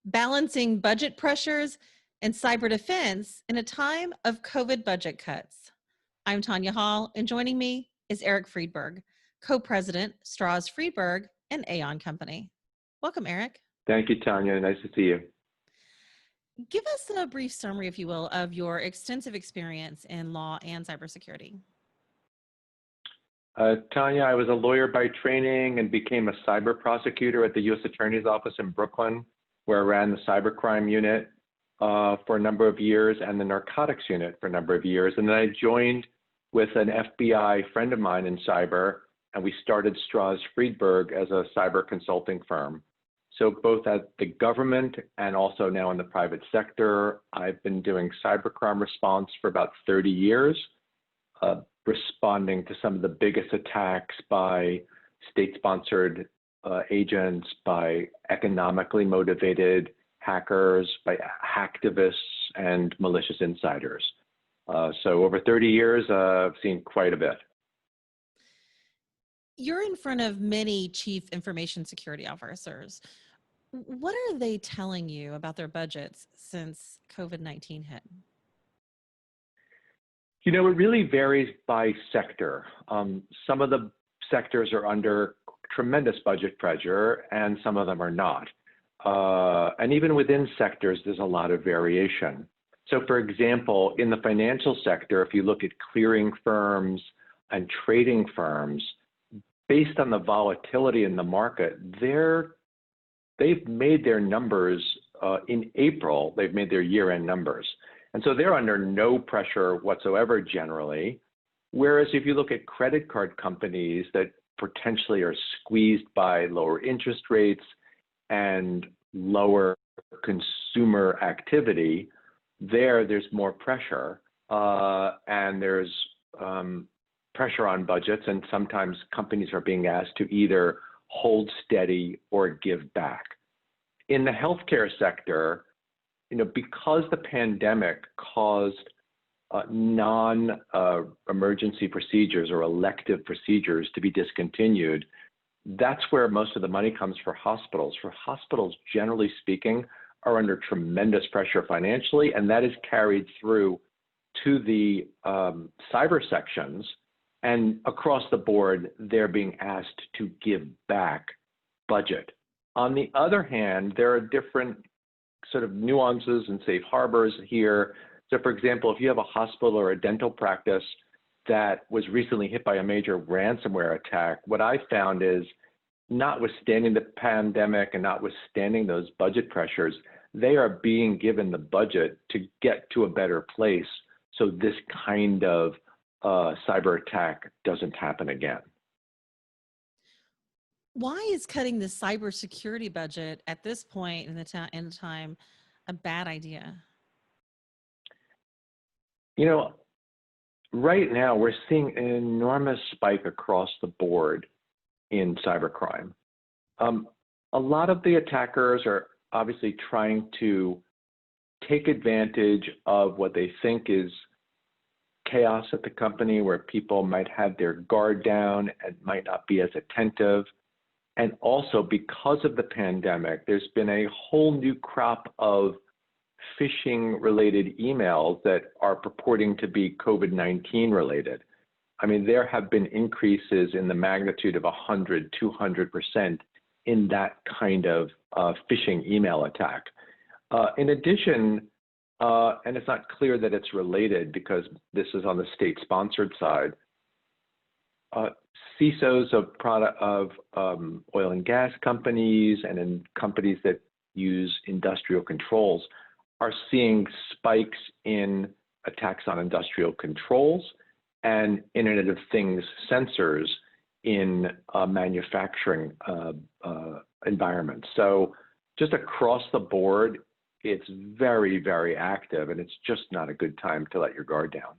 balancing budget pressures and cyber defense in a time of COVID budget cuts. I'm Tonya Hall, and joining me is Eric Friedberg, co-president, Stroz, Friedberg, and Aon Company. Welcome, Eric. Thank you, Tonya. Nice to see you. Give us a brief summary, if you will, of your extensive experience in law and cybersecurity. Tonya, I was a lawyer by training and became a cyber prosecutor at the U.S. Attorney's Office in Brooklyn, where I ran the cybercrime unit for a number of years and the narcotics unit for a number of years. And then I joined with an FBI friend of mine in cyber, and we started Stroz Friedberg as a cyber consulting firm. So both at the government and also now in the private sector, I've been doing cybercrime response for about 30 years, responding to some of the biggest attacks by state-sponsored agents, by economically motivated hackers, by hacktivists, and malicious insiders. So over 30 years, I've seen quite a bit. You're in front of many chief information security officers. What are they telling you about their budgets since COVID-19 hit? You know, it really varies by sector. Some of the sectors are under tremendous budget pressure, and some of them are not. And even within sectors, there's a lot of variation. So for example, in the financial sector, if you look at clearing firms and trading firms, based on the volatility in the market, they've made their numbers in April, they've made their year-end numbers. And so they're under no pressure whatsoever generally. Whereas if you look at credit card companies that potentially are squeezed by lower interest rates and lower consumer activity, there's more pressure and there's pressure on budgets, and sometimes companies are being asked to either hold steady or give back. In the healthcare sector, because the pandemic caused non-emergency procedures or elective procedures to be discontinued, that's where most of the money comes for hospitals. For hospitals, generally speaking, are under tremendous pressure financially, and that is carried through to the cyber sections. And across the board, they're being asked to give back budget. On the other hand, there are different sort of nuances and safe harbors here. So for example, if you have a hospital or a dental practice that was recently hit by a major ransomware attack, what I found is, notwithstanding the pandemic and notwithstanding those budget pressures, they are being given the budget to get to a better place so this kind of cyber attack doesn't happen again. Why is cutting the cybersecurity budget at this point in the time a bad idea? Right now we're seeing an enormous spike across the board in cybercrime. A lot of the attackers are obviously trying to take advantage of what they think is chaos at the company, where people might have their guard down and might not be as attentive. And also, because of the pandemic, there's been a whole new crop of phishing-related emails that are purporting to be COVID-19 related. I mean, there have been increases in the magnitude of 100, 200% in that kind of phishing email attack. In addition, and it's not clear that it's related because this is on the state-sponsored side, CISOs of oil and gas companies and in companies that use industrial controls are seeing spikes in attacks on industrial controls and Internet of Things sensors in manufacturing environments. So just across the board, it's very, very active, and it's just not a good time to let your guard down.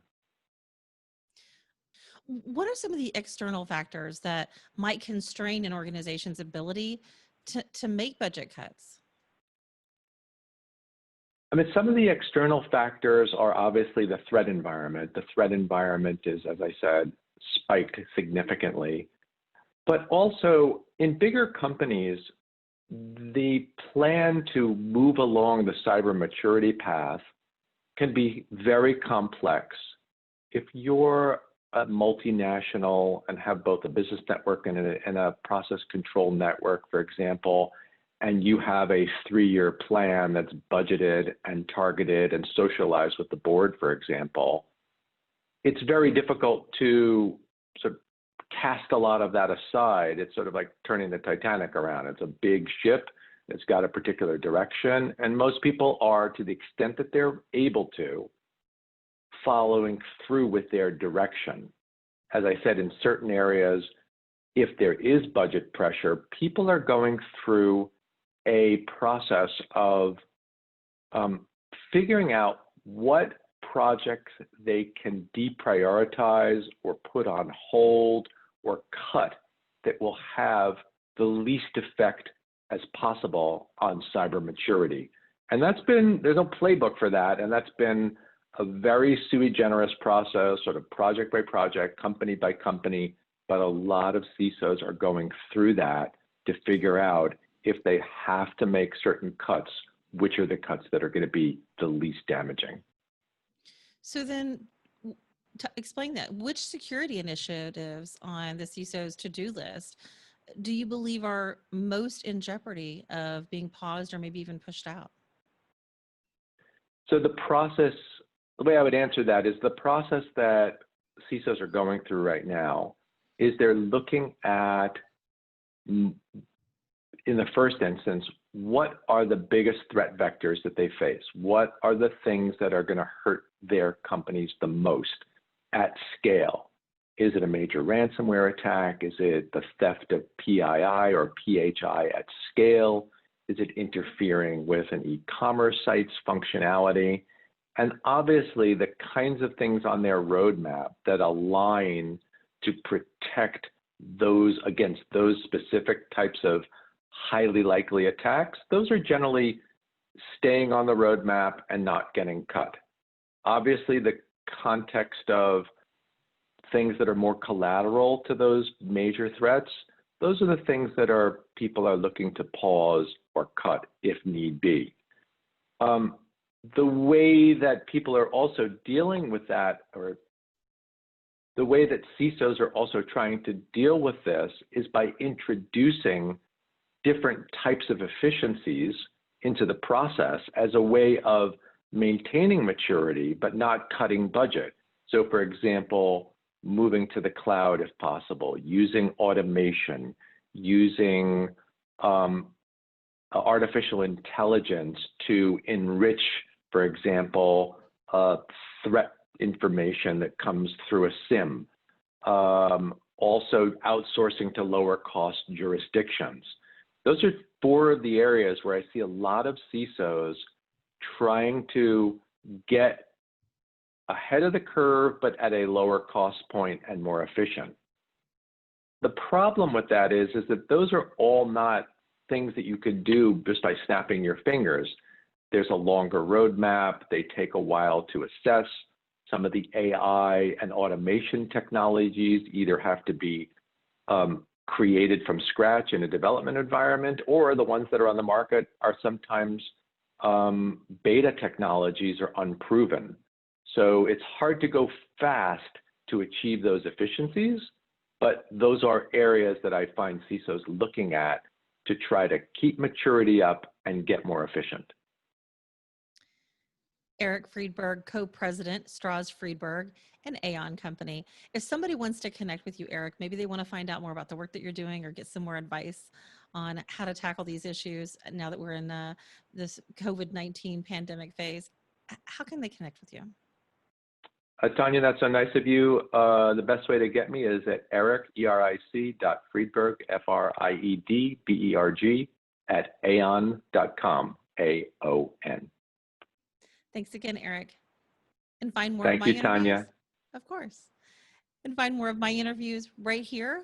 What are some of the external factors that might constrain an organization's ability to make budget cuts? I mean, some of the external factors are obviously the threat environment. The threat environment is, as I said, spiked significantly. But also in bigger companies, the plan to move along the cyber maturity path can be very complex. If you're a multinational and have both a business network and a process control network, for example, and you have a 3-year plan that's budgeted and targeted and socialized with the board, for example, it's very difficult to sort of cast a lot of that aside. It's sort of like turning the Titanic around. It's a big ship. It's got a particular direction. And most people are, to the extent that they're able to, following through with their direction. As I said, in certain areas, if there is budget pressure, people are going through a process of figuring out what projects they can deprioritize or put on hold or cut that will have the least effect as possible on cyber maturity. And there's no playbook for that, and that's been a very sui generis process, sort of project by project, company by company, but a lot of CISOs are going through that to figure out if they have to make certain cuts, which are the cuts that are going to be the least damaging. So then, to explain that, which security initiatives on the CISO's to-do list do you believe are most in jeopardy of being paused or maybe even pushed out? So the way I would answer that is the process that CISOs are going through right now is they're looking at, in the first instance, what are the biggest threat vectors that they face? What are the things that are going to hurt their companies the most at scale? Is it a major ransomware attack? Is it the theft of PII or PHI at scale? Is it interfering with an e-commerce site's functionality? And obviously, the kinds of things on their roadmap that align to protect those against those specific types of highly likely attacks, those are generally staying on the roadmap and not getting cut. Obviously, the context of things that are more collateral to those major threats, those are the things that people are looking to pause or cut if need be. The way that people are also dealing with that, or the way that CISOs are also trying to deal with this, is by introducing different types of efficiencies into the process as a way of maintaining maturity, but not cutting budget. So for example, moving to the cloud if possible, using automation, using artificial intelligence to enrich, for example, threat information that comes through a SIM. Also outsourcing to lower cost jurisdictions. Those are 4 of the areas where I see a lot of CISOs trying to get ahead of the curve, but at a lower cost point and more efficient. The problem with that is that those are all not things that you could do just by snapping your fingers. There's a longer roadmap. They take a while to assess. Some of the AI and automation technologies either have to be created from scratch in a development environment, or the ones that are on the market are sometimes beta technologies are unproven. So it's hard to go fast to achieve those efficiencies, but those are areas that I find CISOs looking at to try to keep maturity up and get more efficient. Eric Friedberg, co-president, Stroz Friedberg, and Aon Company. If somebody wants to connect with you, Eric, maybe they want to find out more about the work that you're doing or get some more advice on how to tackle these issues now that we're in this COVID-19 pandemic phase, how can they connect with you? Tonya, that's so nice of you. The best way to get me is at Eric, ERIC.Friedberg, FRIEDBERG, @aon.com, AON. Thanks again, Eric. And find more Thank of my you, interviews. Tonya. Of course. And find more of my interviews right here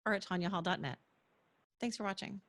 or at tonyahall.net. Thanks for watching.